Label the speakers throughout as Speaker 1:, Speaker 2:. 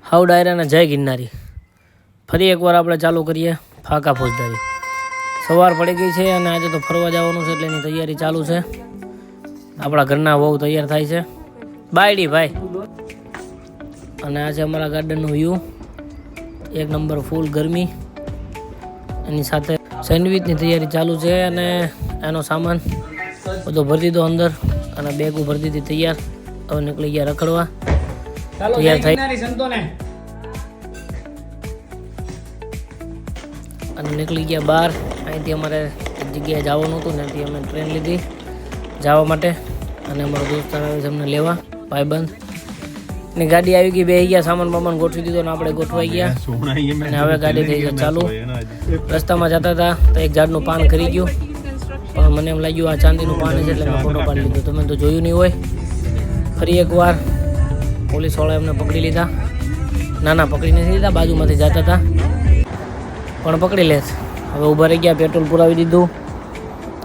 Speaker 1: હાવ ડાયરાના જય ગિરનારી. ફરી એકવાર આપણે ચાલુ કરીએ ફાકા ફોજદારી. સવાર પડી ગઈ છે અને આજે તો ફરવા જવાનું છે એટલે એની તૈયારી ચાલુ છે. આપણા ઘરના બહુ તૈયાર થાય છે. બાયડી ભાઈ. અને આ છે અમારા ગાર્ડનનો વ્યૂ. એક નંબર ફૂલ ગરમી. એની સાથે સેન્ડવિચની તૈયારી ચાલુ છે અને એનો સામાન બધો ભરી દીધો અંદર અને બેગો ભરી દીધી તૈયાર. હવે નીકળી ગયા રખડવા. તૈયાર થઈ અને નીકળી ગયા બહાર. અહીંથી અમારે એક જગ્યાએ જવાનું હતું ને ત્યાંથી અમે ટ્રેન લીધી જવા માટે. અને અમારો દોસ્તાર આવે છે અમને લેવા, ભાઈબંધ. ની ગાડી આવી ગઈ, બેસી ગયા, સામાન બામાન ગોઠવી દીધો ને આપણે ગોઠવાઈ ગયા. અને હવે ગાડી થઈ છે ચાલુ. રસ્તામાં જતા હતા તો એક ઝાડનું પાન ખરી ગયું, પણ મને એમ લાગ્યું આ ચાંદીનું પાન છે એટલે મેં ફોટો પાડી લીધો. તમે તો જોયું નહીં હોય. ફરી એકવાર પોલીસવાળા એમને પકડી લીધા. ના પકડી નથી લીધા, બાજુમાંથી જતા હતા પણ પકડી લે. હવે ઊભા રહી ગયા, પેટ્રોલ પુરાવી દીધું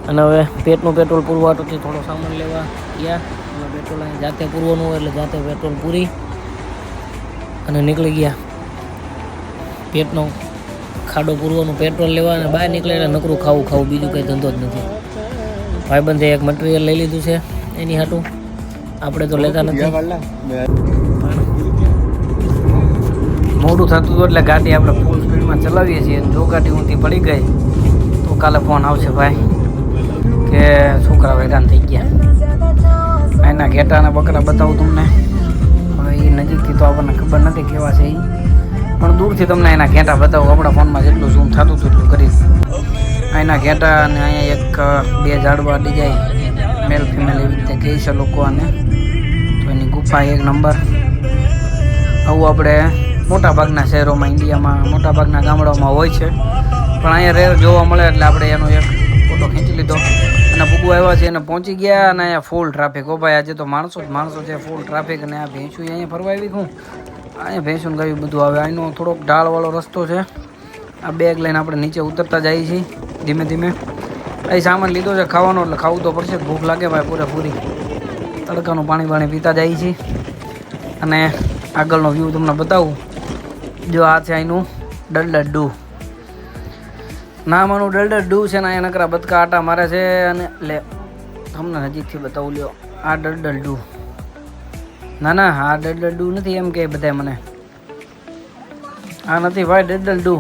Speaker 1: અને હવે પેટનું પેટ્રોલ પૂરવાટોથી થોડો સામાન લેવા ગયા. અને પેટ્રોલ અહીં જાતે પૂરવાનું હોય એટલે જાતે પેટ્રોલ પૂરી અને નીકળી ગયા પેટનો ખાડો પૂરવાનું પેટ્રોલ લેવા. અને બહાર નીકળે એટલે નકરું ખાવું, બીજું કંઈ ધંધો જ નથી. ભાઈબંધે એક મટીરિયલ લઈ લીધું છે એની હાટું, આપણે તો લેતા નથી. મોડું થતું હતું એટલે ગાડી આપણે ફૂલ સ્પીડમાં ચલાવીએ છીએ. જો ગાડી ઊંધી પડી ગઈ તો કાલે ફોન આવશે ભાઈ કે છોકરા હેરાન થઈ ગયા. એના ઘેટાના બકરા બતાવું તમને. હવે એ નજીકથી તો આપણને ખબર નથી કેવા છે એ, પણ દૂરથી તમને એના ઘેટા બતાવું. આપણા ફોનમાં જેટલું ઝૂમ થતું હતું એટલું કરી. એના ઘેટા અને અહીંયા એક બે ઝાડવા અડી જાય, મેલ ફિમેલ એવી રીતે કહે છે લોકો આને. તો એની ગુફા એક નંબર. આવું આપણે મોટાભાગના શહેરોમાં, ઇન્ડિયામાં મોટાભાગના ગામડાઓમાં હોય છે, પણ અહીંયા રેર જોવા મળે એટલે આપણે એનો એક ફોટો ખેંચી લીધો. અને ભૂગું આવ્યા છે એને પહોંચી ગયા. અને અહીંયા ફૂલ ટ્રાફિક. ઓ ભાઈ આજે તો માણસો છે, ફૂલ ટ્રાફિક. અને આ ભેંસું અહીંયા ફરવા આવી હું અહીંયા ભેંસું ગાયું બધું આવે. અહીંનો થોડોક ઢાળવાળો રસ્તો છે. આ બેગ લઈને આપણે નીચે ઉતરતા જઈએ છીએ ધીમે ધીમે. અહીં સામાન લીધો છે ખાવાનો એટલે ખાવું તો પડશે. ભૂખ લાગે ભાઈ પૂરેપૂરી. તડકાનું પાણી પીતા જઈએ છીએ. અને આગળનો વ્યૂ તમને બતાવું. જો આ છે અહીંનું ડલડડુ. નામ આનું ડલડડુ છે ને. અહીંયા નકરા બદકા આટા મારે છે. અને લે તમને નજીકથી બતાવું લ્યો. આ ડલડડુ. ના આ ડલડડુ નથી એમ કે બધા મને. આ નથી ભાઈ ડલડડુ.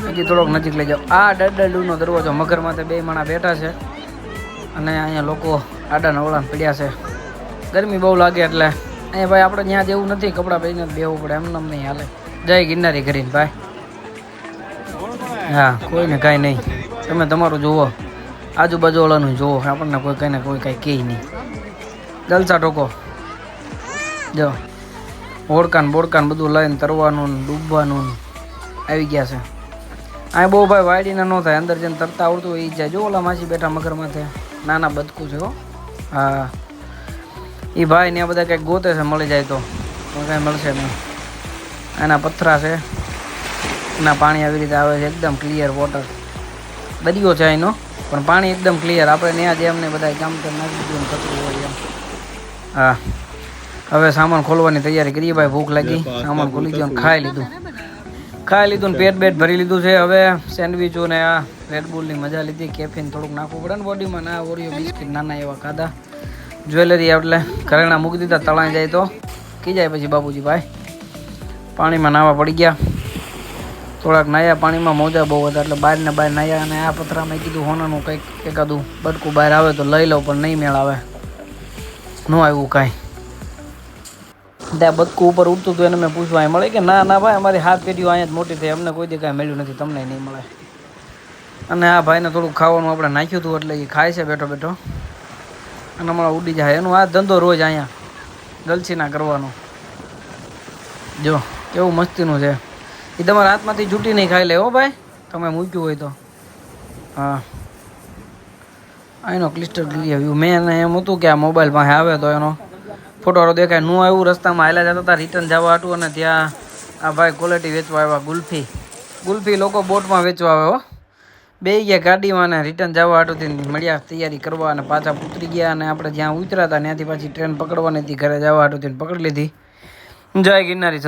Speaker 1: હજી થોડોક નજીક લઈ જાઓ. આ ડલડડુનો દરવાજો. મગર માથે બે માણા બેઠા છે અને અહીંયા લોકો આડા નવળાને પડ્યા છે. ગરમી બહુ લાગે એટલે અહીંયા ભાઈ આપણે ત્યાં જેવું નથી, કપડાં પહેરીને બેવું પડે. એમને નહીં હાલે. જય ગિરનારી કરીને ભાઈ. હા, કોઈને કાંઈ નહીં. તમે તમારું જુઓ, આજુબાજુવાળાનું જુઓ. આપણને કોઈ કંઈ ને કોઈ કાંઈ કહે નહીં. જલસા ટોકો. જો ઓળકાન બોળકાન બધું લઈને તરવાનું ડૂબવાનું આવી ગયા છે. અહીં બહુ ભાઈ વાડીને ન થાય. અંદર જઈને તરતા આવડતું હોય એ જાય. જો ઓલા માસી બેઠા મગર માથે. નાના બદકું છે હો. હા, એ ભાઈ ને આ બધા કંઈક ગોતે છે, મળી જાય તો કાંઈ મળશે નહીં. એના પથ્થરા છે, એના પાણી આવી રીતે આવે છે. એકદમ ક્લિયર વોટર. દરિયો છે એનો, પણ પાણી એકદમ ક્લિયર. આપણે ત્યાં જે અમને બધા કામ તો નાખી દીધું કચરું હોય એમ. હા, હવે સામાન ખોલવાની તૈયારી કરીએ ભાઈ. ભૂખ લાગી, સામાન ખોલી ગયો ને ખાઈ લીધું ને પેટ ભરી લીધું છે. હવે સેન્ડવીચો ને આ રેડબુલની મજા લીધી. કેફીન થોડુંક નાખવું પડે ને બોડીમાં. ના ઓરિયો બિસ્કિટ નાના એવા ખાધા. જ્વેલરી એટલે ઘરેણા મૂકી દીધા. તળાઈ જાય તો કી જાય પછી બાપુજી ભાઈ. પાણીમાં નાવા પડી ગયા. થોડાક નાયા પાણીમાં. મોજા બહુ હતા એટલે બહાર નાયા. અને આ પથરામાં કીધું હોનાનું કંઈક એકાદું બટકું બહાર આવે તો લઈ લઉં, પણ નહીં મેળ આવે. ન આવ્યું કાંઈ. ત્યાં બટકું ઉપર ઉડતું હતું એને મેં પૂછવા અહીં મળે કે ના ભાઈ અમારી હાથ પેઢીઓ અહીંયા જ મોટી થઈ, અમને કોઈ દી કાંઈ મળ્યું નથી, તમને નહીં મળે. અને આ ભાઈને થોડુંક ખાવાનું આપણે નાખ્યું હતું એટલે એ ખાય છે બેઠો. અને હમણાં ઉડી જાય. એનું આ ધંધો રોજ અહીંયા ગલસીના કરવાનો. જો કેવું મસ્તીનું છે. એ તમારા હાથમાંથી જૂટી નહીં ખાઈ લે હો ભાઈ, તમે મૂક્યું હોય તો. હા, એનો ક્લિસ્ટર ક્લિયર વ્યૂ. મેં એને એમ હતું કે આ મોબાઈલ પાસે આવે તો એનો ફોટો દેખાય. નું આવ્યું. રસ્તામાં હાલ્યા જતા હતા રિટર્ન જવા હતું અને ત્યાં આ ભાઈ ક્વોલિટી વેચવા આવ્યા. ગુલ્ફી લોકો બોટમાં વેચવા આવે હો. બે ગયા ગાડીમાં અને રિટર્ન જવા હાટુથી મળ્યા તૈયારી કરવા. અને પાછા ઉતરી ગયા. અને આપણે જ્યાં ઉતર્યા હતા ત્યાંથી પાછી ટ્રેન પકડવાની હતી ઘરે જવા હાટુથી પકડી લીધી. જય ગિરનારી.